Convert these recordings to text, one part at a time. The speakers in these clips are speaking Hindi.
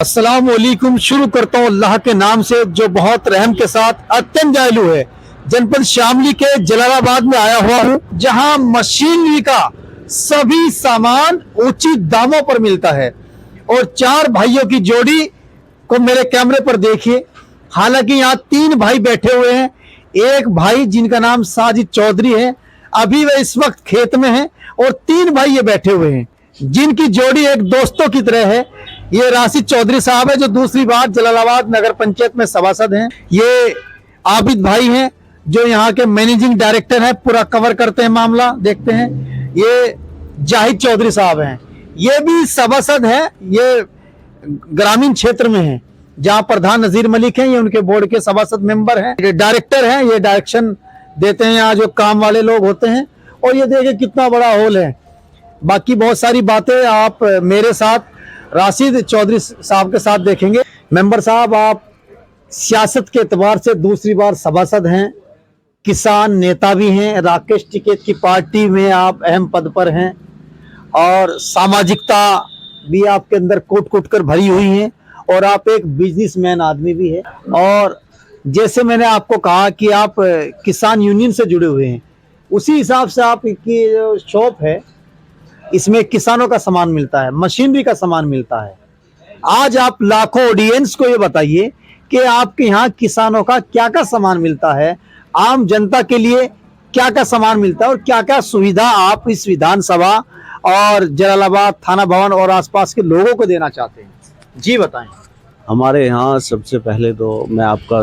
अस्सलाम वालेकुम। शुरू करता हूँ अल्लाह के नाम से जो बहुत रहम के साथ अत्यंत दयालु है। जनपद शामली के जलालाबाद में आया हुआ हूँ, जहाँ मशीनरी का सभी सामान उचित दामों पर मिलता है और चार भाइयों की जोड़ी को मेरे कैमरे पर देखिए। हालांकि यहाँ तीन भाई बैठे हुए हैं। एक भाई जिनका नाम साजिद चौधरी है, अभी वह इस वक्त खेत में है, और तीन भाई ये बैठे हुए हैं जिनकी जोड़ी एक दोस्तों की तरह है। ये राशिद चौधरी साहब है जो दूसरी बार जलालाबाद नगर पंचायत में सभासद हैं। ये आबिद भाई हैं जो यहाँ के मैनेजिंग डायरेक्टर हैं, पूरा कवर करते हैं मामला, देखते हैं। ये जाहिद चौधरी साहब हैं, ये भी सभासद हैं। ये ग्रामीण क्षेत्र में हैं जहाँ प्रधान नजीर मलिक हैं, ये उनके बोर्ड के सभासद मेंबर हैं, ये डायरेक्टर हैं, ये डायरेक्शन देते हैं यहाँ जो काम वाले लोग होते हैं। और ये देखिए कितना बड़ा हॉल है। बाकी बहुत सारी बातें आप मेरे साथ राशिद चौधरी साहब के साथ देखेंगे। मेंबर साहब, आप सियासत के एतबार से दूसरी बार सभासद हैं, किसान नेता भी हैं, राकेश टिकैत की पार्टी में आप अहम पद पर हैं और सामाजिकता भी आपके अंदर कूट कूट कर भरी हुई है, और आप एक बिजनेसमैन आदमी भी है। और जैसे मैंने आपको कहा कि आप किसान यूनियन से जुड़े हुए हैं, उसी हिसाब से आपकी जो शॉप है इसमें किसानों का सामान मिलता है, मशीनरी का सामान मिलता है। आज आप लाखों ऑडियंस को ये बताइए कि आपके यहाँ किसानों का क्या क्या सामान मिलता है, आम जनता के लिए क्या क्या सामान मिलता है, और क्या क्या सुविधा आप इस विधानसभा और जलालाबाद थाना भवन और आसपास के लोगों को देना चाहते हैं। जी बताएं। हमारे यहाँ सबसे पहले तो मैं आपका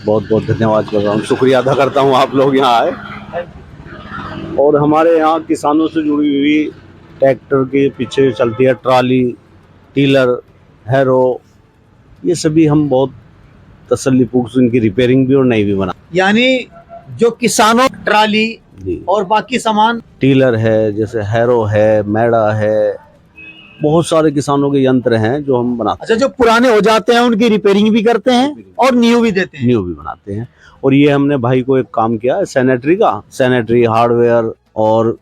बहुत बहुत धन्यवाद कर रहा हूँ, शुक्रिया अदा करता हूँ आप लोग यहाँ आए। और हमारे यहाँ किसानों से जुड़ी हुई ट्रैक्टर के पीछे चलती है ट्राली, टीलर, हैरो, ये सभी हम बहुत तसल्लीपूर्वक इनकी रिपेयरिंग भी और नई भी बना। यानी जो किसानों ट्राली और बाकी सामान, टीलर है, जैसे हैरो है, मैड़ा है, बहुत सारे किसानों के यंत्र हैं जो हम बनाते हैं। अच्छा, जो पुराने हो जाते हैं उनकी रिपेयरिंग भी करते हैं और न्यू भी देते हैं। न्यू भी बनाते हैं। और ये हमने भाई को एक काम किया है सैनिटरी का, सैनिटरी हार्डवेयर और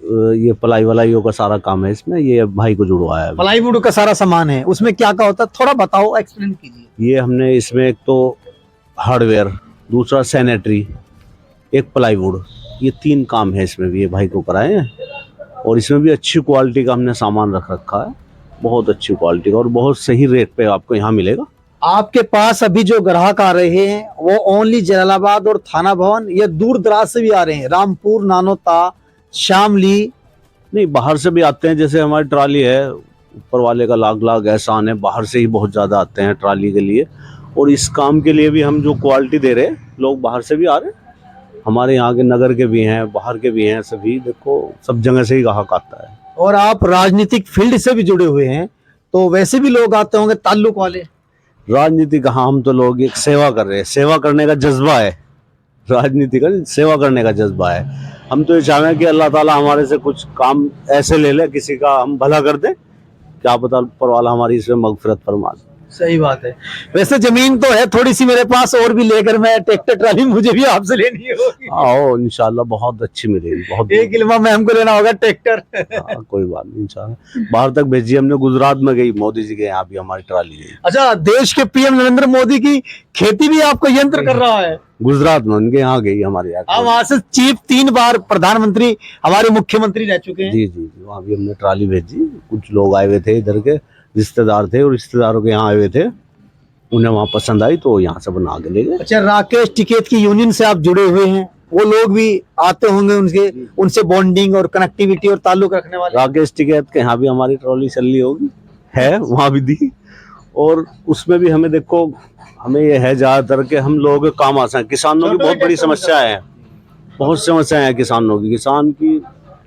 ये पलाई वलाइयों का सारा काम है इसमें, ये भाई को जुड़वाया है। प्लाईवुड का सारा सामान है, उसमें क्या क्या होता है थोड़ा बताओ, एक्सप्लेन कीजिए। ये हमने इसमें एक तो हार्डवेयर, दूसरा सैनिटरी, एक प्लाईवुड, ये तीन काम है इसमें भी, ये भाई को कराए हैं। और इसमें भी अच्छी क्वालिटी का हमने सामान रख रखा है, बहुत अच्छी क्वालिटी का, और बहुत सही रेट पे आपको यहाँ मिलेगा। आपके पास अभी जो ग्राहक आ रहे हैं वो ओनली जलालाबाद और थाना भवन या दूर दराज से भी आ रहे हैं, रामपुर, नानोता, शामली? नहीं, बाहर से भी आते हैं। जैसे हमारी ट्राली है, ऊपर वाले का लाख लाख एहसान है, बाहर से ही बहुत ज़्यादा आते हैं ट्राली के लिए। और इस काम के लिए भी हम जो क्वालिटी दे रहे हैं, लोग बाहर से भी आ रहे हैं, हमारे यहाँ के नगर के भी हैं, बाहर के भी हैं, सभी देखो सब जगह से ही ग्राहक आता है। और आप राजनीतिक फील्ड से भी जुड़े हुए हैं, तो वैसे भी लोग आते होंगे ताल्लुक वाले। राजनीति का, हम तो लोग एक सेवा कर रहे हैं, सेवा करने का जज्बा है, राजनीति का सेवा करने का जज्बा है। हम तो ये चाह रहे हैं कि अल्लाह ताला हमारे से कुछ काम ऐसे ले ले, किसी का हम भला कर दे, क्या पता ऊपर वाला हमारी इसमें मगफिरत फरमा दे। सही बात है। वैसे जमीन तो है थोड़ी सी मेरे पास, और भी लेकर मैं ट्रैक्टर ट्राली मुझे भी आपसे लेनी होगी। आओ, इंशाल्लाह बहुत अच्छी मिलेगी, बहुत। एक इल्मा में हमको लेना होगा ट्रैक्टर। कोई बात नहीं, इंशाल्लाह बाहर तक भेजिए। हमने गुजरात में गई, मोदी जी के यहाँ भी हमारी ट्राली गई। अच्छा, देश के पीएम नरेंद्र मोदी की खेती भी आपको यंत्र कर रहा है? गुजरात में उनके यहाँ गई हमारे यहाँ। हम वहां से चीफ 3 बार प्रधानमंत्री, हमारे मुख्यमंत्री रह चुके हैं। जी जी जी, वहाँ भी हमने ट्राली भेजी। कुछ लोग आए हुए थे, इधर के रिश्तेदार थे, और रिश्तेदारों के यहाँ आए हुए थे, उन्हें वहाँ पसंद आई तो यहाँ से बना के ले गए। अच्छा, राकेश टिकैत की यूनियन से आप जुड़े हुए हैं, वो लोग भी आते होंगे, उनसे बॉन्डिंग और कनेक्टिविटी और ताल्लुक रखने वाले। राकेश टिकैत के यहाँ भी हमारी ट्रॉली चल रही होगी, है वहाँ भी दी। और उसमें भी हमें देखो, हमें ये है ज्यादातर कि हम लोगों के काम आ सकें। किसानों की बहुत बड़ी समस्या है, बहुत समस्याएं हैं किसानों की। किसान की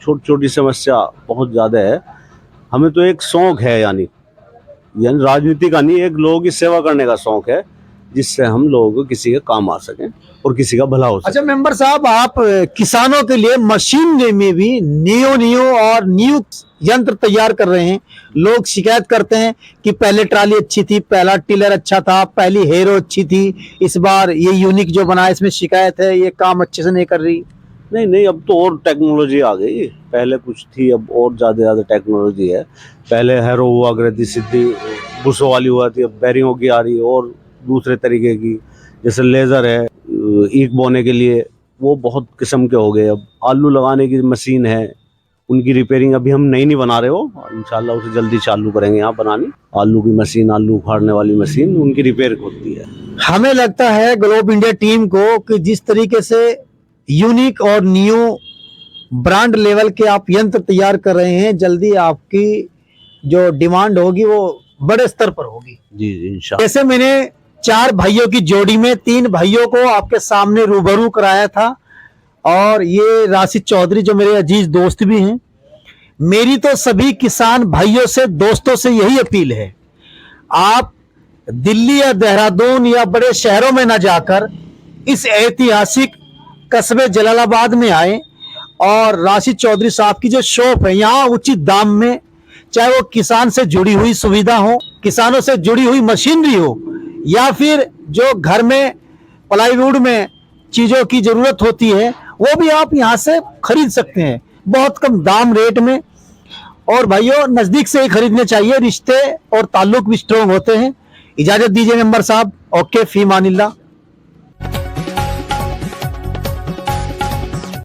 छोटी छोटी समस्या बहुत ज्यादा है। हमें तो एक शौक है, यानी राजनीति का नहीं, एक लोगों की सेवा करने का शौक है, जिससे हम लोगों को किसी के काम आ सके और किसी का भला हो सके। अच्छा मेंबर साहब, आप किसानों के लिए मशीन में भी नियो और न्यू यंत्र तैयार कर रहे हैं। लोग शिकायत करते हैं कि पहले ट्राली अच्छी थी, पहला टिलर अच्छा था, पहली हेरो अच्छी थी, इस बार ये यूनिक जो बना है इसमें शिकायत है, ये काम अच्छे से नहीं कर रही। नहीं नहीं, अब तो और टेक्नोलॉजी आ गई, पहले कुछ थी अब और ज़्यादा टेक्नोलॉजी है। पहले हैरो हुआ करती सीधी बुशों वाली हुआ थी, अब बैरिंगों की आ रही है और दूसरे तरीके की, जैसे लेज़र है ईख बोने के लिए, वो बहुत किस्म के हो गए। अब आलू लगाने की मशीन है, उनकी रिपेयरिंग अभी हम नई नहीं बना रहे हो, इंशाल्लाह उसे जल्दी चालू करेंगे यहाँ बनानी। आलू की मशीन, आलू उखाड़ने वाली मशीन, उनकी रिपेयर होती है। हमें लगता है ग्लोब इंडिया टीम को कि जिस तरीके से यूनिक और न्यू ब्रांड लेवल के आप यंत्र तैयार कर रहे हैं, जल्दी आपकी जो डिमांड होगी वो बड़े स्तर पर होगी। जी जी इंशाल्लाह। जैसे मैंने 4 भाइयों की जोड़ी में 3 भाइयों को आपके सामने रूबरू कराया था, और ये राशिद चौधरी जो मेरे अजीज दोस्त भी हैं। मेरी तो सभी किसान भाइयों से, दोस्तों से यही अपील है, आप दिल्ली या देहरादून या बड़े शहरों में ना जाकर इस ऐतिहासिक कस्बे जलालाबाद में आए, और राशिद चौधरी साहब की जो शॉप है यहाँ उचित दाम में, चाहे वो किसान से जुड़ी हुई सुविधा हो, किसानों से जुड़ी हुई मशीनरी हो, या फिर जो घर में प्लाईवुड में चीजों की जरूरत होती है वो भी आप यहाँ से खरीद सकते हैं बहुत कम दाम रेट में। और भाइयों, नजदीक से ही खरीदने चाहिए, रिश्ते और ताल्लुक भी स्ट्रॉन्ग होते हैं। इजाजत दीजिए मेंबर साहब, ओके, फी मानिल्लाह।